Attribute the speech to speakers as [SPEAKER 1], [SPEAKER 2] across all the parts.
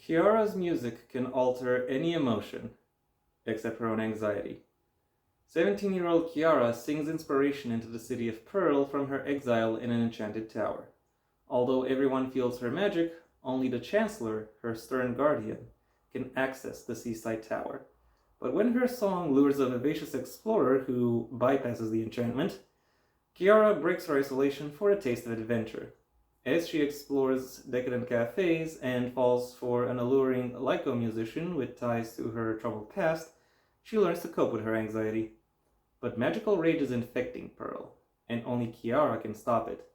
[SPEAKER 1] Kiara's music can alter any emotion, except her own anxiety. 17-year-old Kiara sings inspiration into the city of Pearl from her exile in an enchanted tower. Although everyone feels her magic, only the Chancellor, her stern guardian, can access the seaside tower. But when her song lures a vivacious explorer who bypasses the enchantment, Kiara breaks her isolation for a taste of adventure. As she explores decadent cafes and falls for an alluring Lyco musician with ties to her troubled past, she learns to cope with her anxiety. But magical rage is infecting Pearl, and only Kiara can stop it.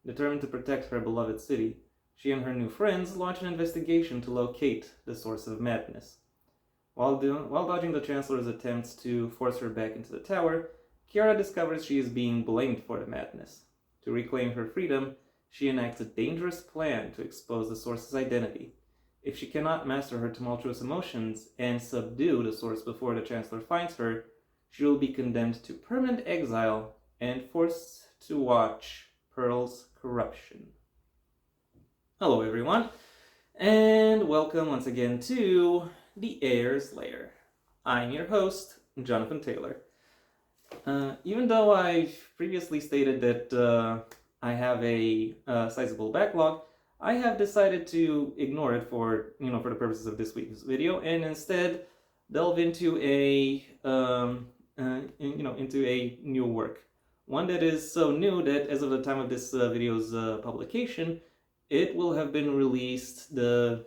[SPEAKER 1] Determined to protect her beloved city, she and her new friends launch an investigation to locate the source of madness. While dodging the Chancellor's attempts to force her back into the tower, Kiara discovers she is being blamed for the madness. To reclaim her freedom, she enacts a dangerous plan to expose the source's identity. If she cannot master her tumultuous emotions and subdue the source before the Chancellor finds her, she will be condemned to permanent exile and forced to watch Pearl's corruption. Hello everyone, and welcome once again to the Heir's Lair. I'm your host, Jonathan Taylor. Even though I've previously stated that I have a sizable backlog, I have decided to ignore it for the purposes of this week's video, and instead delve into into a new work. One that is so new that as of the time of this video's publication, it will have been released the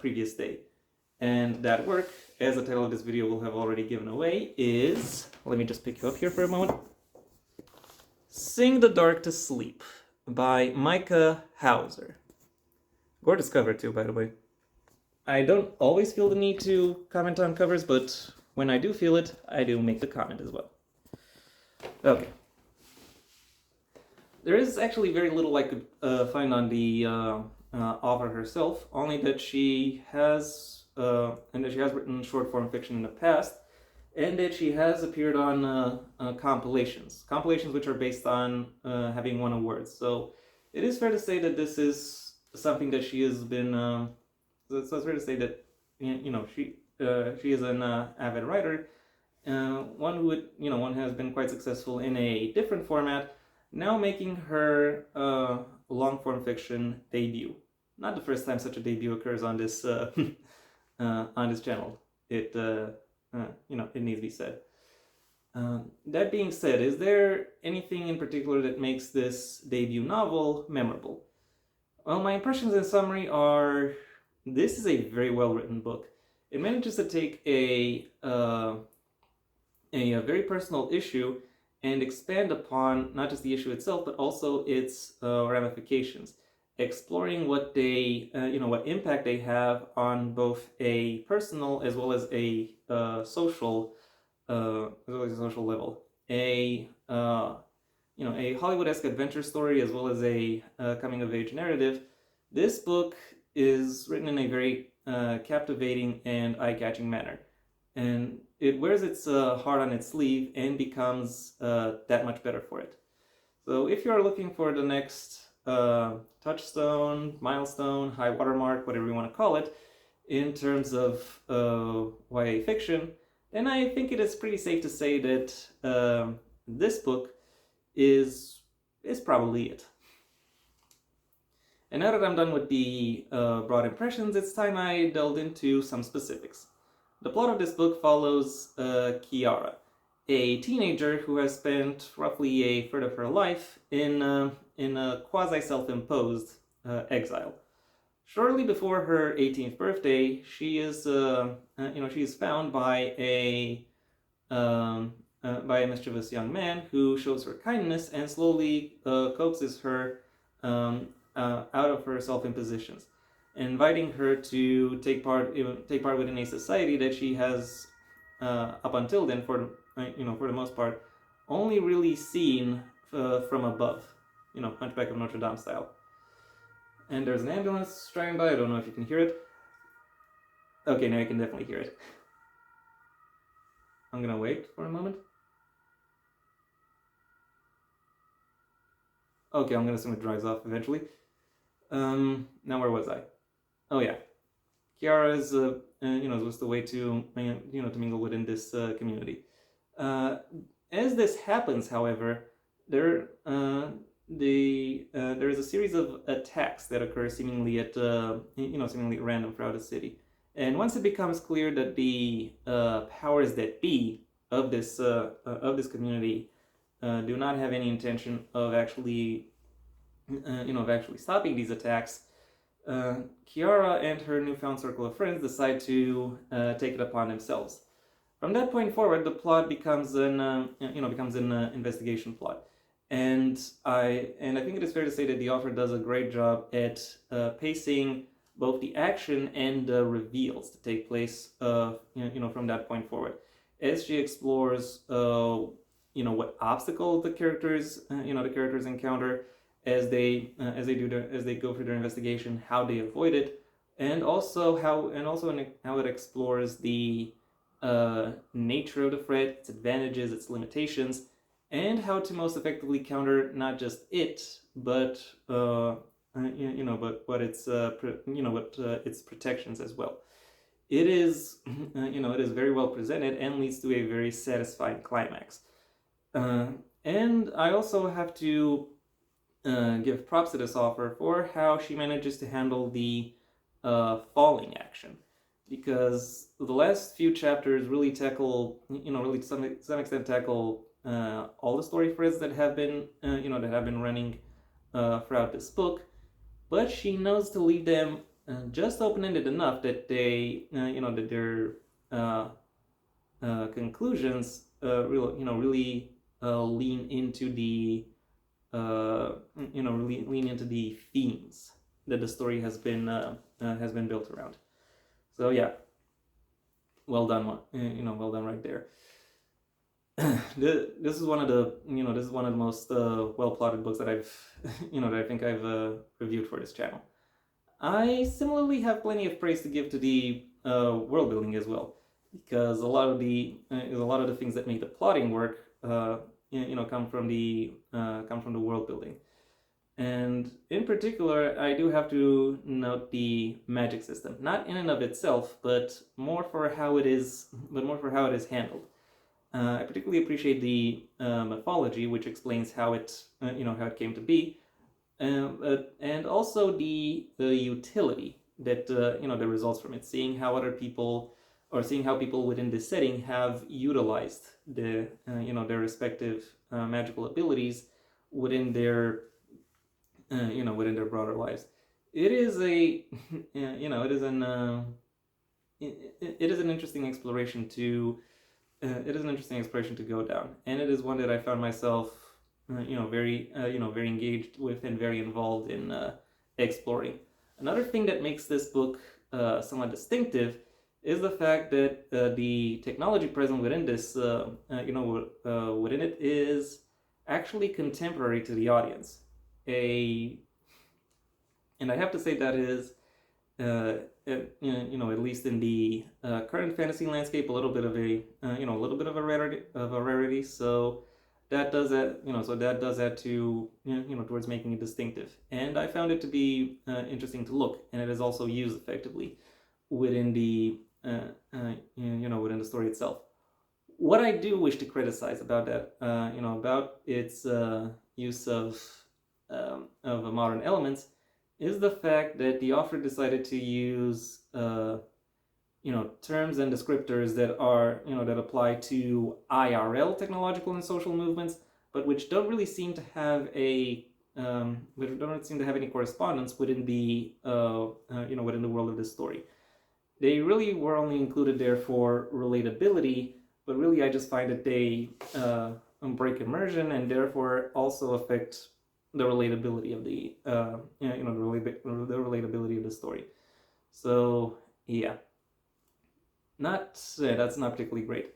[SPEAKER 1] previous day. And that work, as the title of this video will have already given away, is... Let me just pick you up here for a moment. Sing the Dark to Sleep by Micah Hauser. Gorgeous cover too, by the way. I don't always feel the need to comment on covers, but when I do feel it, I do make the comment as well. Okay. There is actually very little I could find on the author herself, only that she has written short form fiction in the past, and that she has appeared on compilations which are based on having won awards. So it is fair to say that this is something that she has been. So it's fair to say that she is an avid writer, one who has been quite successful in a different format, now making her long form fiction debut. Not the first time such a debut occurs on this on this channel. It needs to be said. That being said, is there anything in particular that makes this debut novel memorable? Well, my impressions in summary are, this is a very well written book. It manages to take a very personal issue and expand upon not just the issue itself, but also its ramifications, exploring what what impact they have on both a personal as well as a social level. A Hollywood-esque adventure story as well as a coming-of-age narrative. This book is written in a very captivating and eye-catching manner, and it wears its heart on its sleeve and becomes that much better for it. So if you are looking for the next touchstone, milestone, high watermark, whatever you want to call it, in terms of YA fiction, then I think it is pretty safe to say that this book is probably it. And now that I'm done with the broad impressions, it's time I delved into some specifics. The plot of this book follows Kiara, a teenager who has spent roughly a third of her life in a quasi-self-imposed exile. Shortly before her 18th birthday, she is found by a mischievous young man who shows her kindness and slowly coaxes her out of her self-impositions, inviting her to take part within a society that she has up until then, for the most part, only really seen from above, Hunchback of Notre Dame style. And there's an ambulance driving by. I don't know if you can hear it. Okay, now you can definitely hear it. I'm gonna wait for a moment. Okay, I'm gonna assume it drives off eventually. Now where was I? Oh yeah. Kiara is just a way to to mingle within this community. As this happens, however, there there is a series of attacks that occur seemingly at seemingly random throughout the city. And once it becomes clear that the powers that be of this community do not have any intention of actually stopping these attacks, Kiara and her newfound circle of friends decide to take it upon themselves. From that point forward, the plot becomes an investigation plot, and I think it is fair to say that the author does a great job at pacing both the action and the reveals to take place from that point forward, as she explores what obstacles the characters encounter as they go through their investigation, how they avoid it, and also how it explores the nature of the threat, its advantages, its limitations, and how to most effectively counter not just it, but its protections as well. It is it is very well presented and leads to a very satisfying climax. And I also have to give props to this author for how she manages to handle the falling action, because the last few chapters really tackle, really to some extent tackle all the story threads that have been, running throughout this book, but she knows to leave them just open-ended enough that they, that their conclusions, really lean into the, really lean into the themes that the story has been built around. So yeah, well done, well done right there. This is one of the most well plotted books that I've that I think I've reviewed for this channel. I similarly have plenty of praise to give to the world building as well, because a lot of the things that make the plotting work come from the world building. And in particular, I do have to note the magic system, not in and of itself, but more for how it is handled. I particularly appreciate the mythology, which explains how it came to be, and also the utility that that results from it. Seeing how people within this setting have utilized their respective magical abilities within their broader lives. It is an interesting exploration to go down, and it is one that I found myself very engaged with and very involved in exploring. Another thing that makes this book somewhat distinctive is the fact that the technology present within this within it is actually contemporary to the audience. And I have to say that is at least in the current fantasy landscape, a little bit of a rarity. So that does add to towards making it distinctive. And I found it to be interesting to look, and it is also used effectively within the within the story itself. What I do wish to criticize about that, about its use of modern elements, is the fact that the author decided to use terms and descriptors that are that apply to IRL technological and social movements, but which don't really seem to have any correspondence within the within the world of this story. They really were only included there for relatability, but really I just find that they break immersion and therefore also affect the relatability of the the relatability of the story. So yeah, that's not particularly great.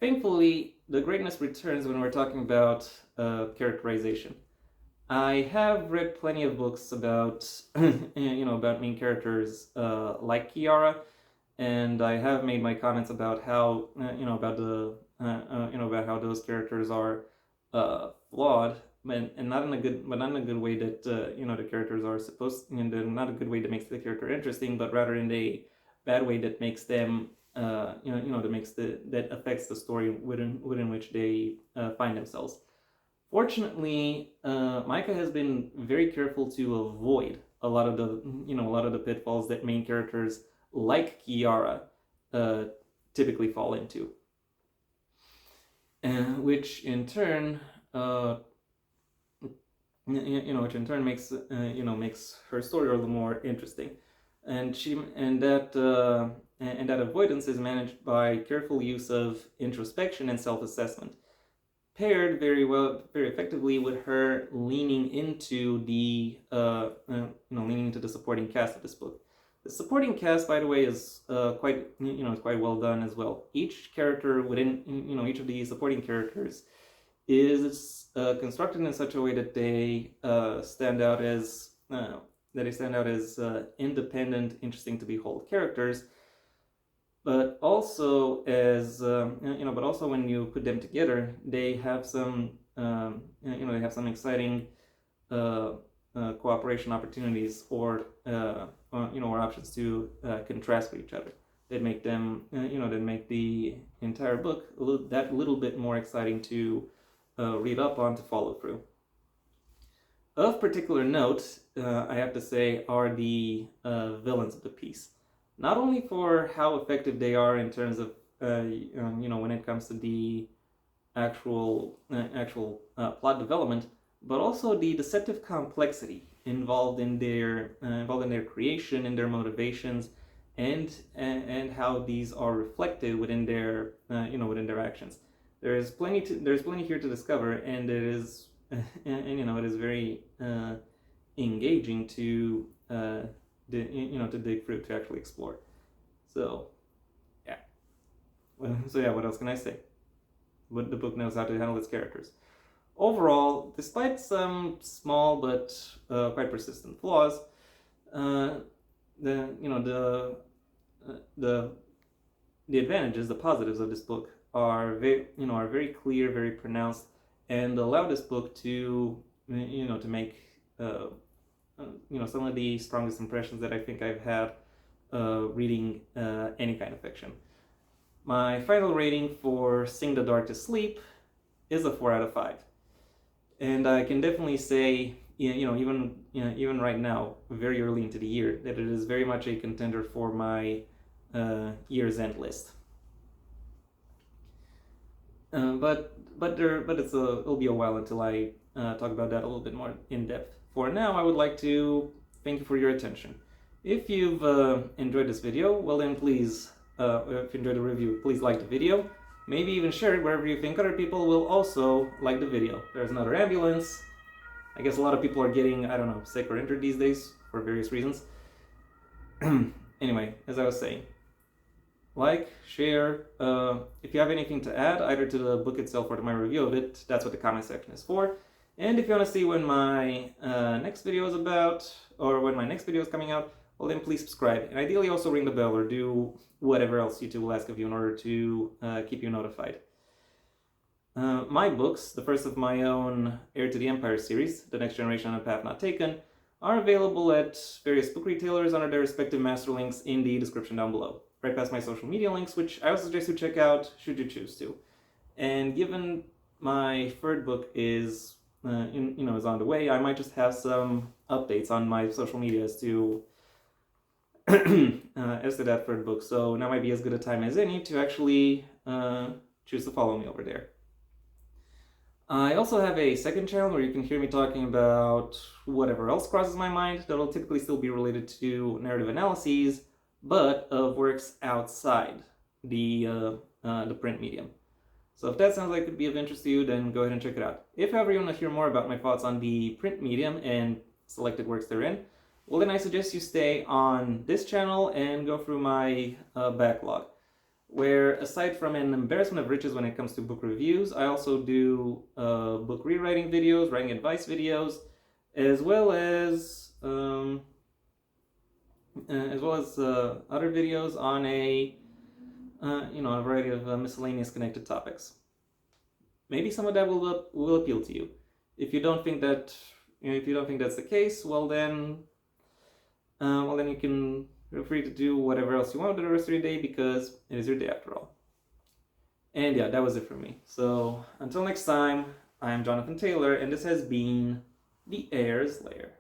[SPEAKER 1] Thankfully, the greatness returns when we're talking about characterization. I have read plenty of books about about main characters like Kiara, and I have made my comments about how about how those characters are flawed, and not in a good way that the characters are supposed, not a good way that makes the character interesting, but rather in a bad way that makes them that affects the story within which they find themselves. Fortunately, Micah has been very careful to avoid a lot of the pitfalls that main characters like Kiara typically fall into, which in turn makes her story a little more interesting, and that avoidance is managed by careful use of introspection and self-assessment, paired very effectively with her leaning into the supporting cast of this book. The supporting cast, by the way, is quite well done as well. Each character within each of the supporting characters is constructed in such a way that they stand out as independent, interesting to behold characters, but also as but also when you put them together, they have some exciting cooperation opportunities or options to contrast with each other that make them that make the entire book that little bit more exciting to read up on, to follow through. Of particular note, I have to say, are the villains of the piece. Not only for how effective they are in terms of when it comes to the actual plot development, but also the deceptive complexity involved in their creation and their motivations, and how these are reflected within their actions. There's plenty here to discover, and it is it is very engaging to dig through, to actually explore. So yeah, what else can I say? But the book knows how to handle its characters. Overall, despite some small but quite persistent flaws, the advantages, the positives of this book are very clear, very pronounced, and allow this book to make some of the strongest impressions that I think I've had reading any kind of fiction. My final rating for Sing the Dark to Sleep is a 4 out of 5, and I can definitely say, even right now, very early into the year, that it is very much a contender for my year's end list. But it'll be a while until I talk about that a little bit more in depth. For now, I would like to thank you for your attention. If you've enjoyed this video, well then please, if you enjoyed the review, please like the video. Maybe even share it wherever you think other people will also like the video. There's another ambulance. I guess a lot of people are getting, sick or injured these days for various reasons. Anyway, as I was saying, like, share. If you have anything to add, either to the book itself or to my review of it, that's what the comment section is for. And if you want to see when my next video is about, or when my next video is coming out, well then please subscribe. And ideally also ring the bell or do whatever else YouTube will ask of you in order to keep you notified. My books, the first of my own Heir to the Empire series, The Next Generation on a Path Not Taken, are available at various book retailers under their respective master links in the description down below, right past my social media links, which I also suggest you check out should you choose to. And given my third book is is on the way, I might just have some updates on my social media as to that third book. So now might be as good a time as any to actually choose to follow me over there. I also have a second channel where you can hear me talking about whatever else crosses my mind that'll typically still be related to narrative analyses, but of works outside the print medium. So if that sounds like it could be of interest to you, then go ahead and check it out. If however you want to hear more about my thoughts on the print medium and selected works therein, well then I suggest you stay on this channel and go through my backlog, where aside from an embarrassment of riches when it comes to book reviews, I also do book rewriting videos, writing advice videos, as well as other videos on a variety of miscellaneous connected topics. Maybe some of that will appeal to you. If you don't think that, that's the case, well then you can Feel free to do whatever else you want with the rest of your day because it is your day after all. And yeah, that was it for me. So until next time, I am Jonathan Taylor, and this has been the Heir's Lair.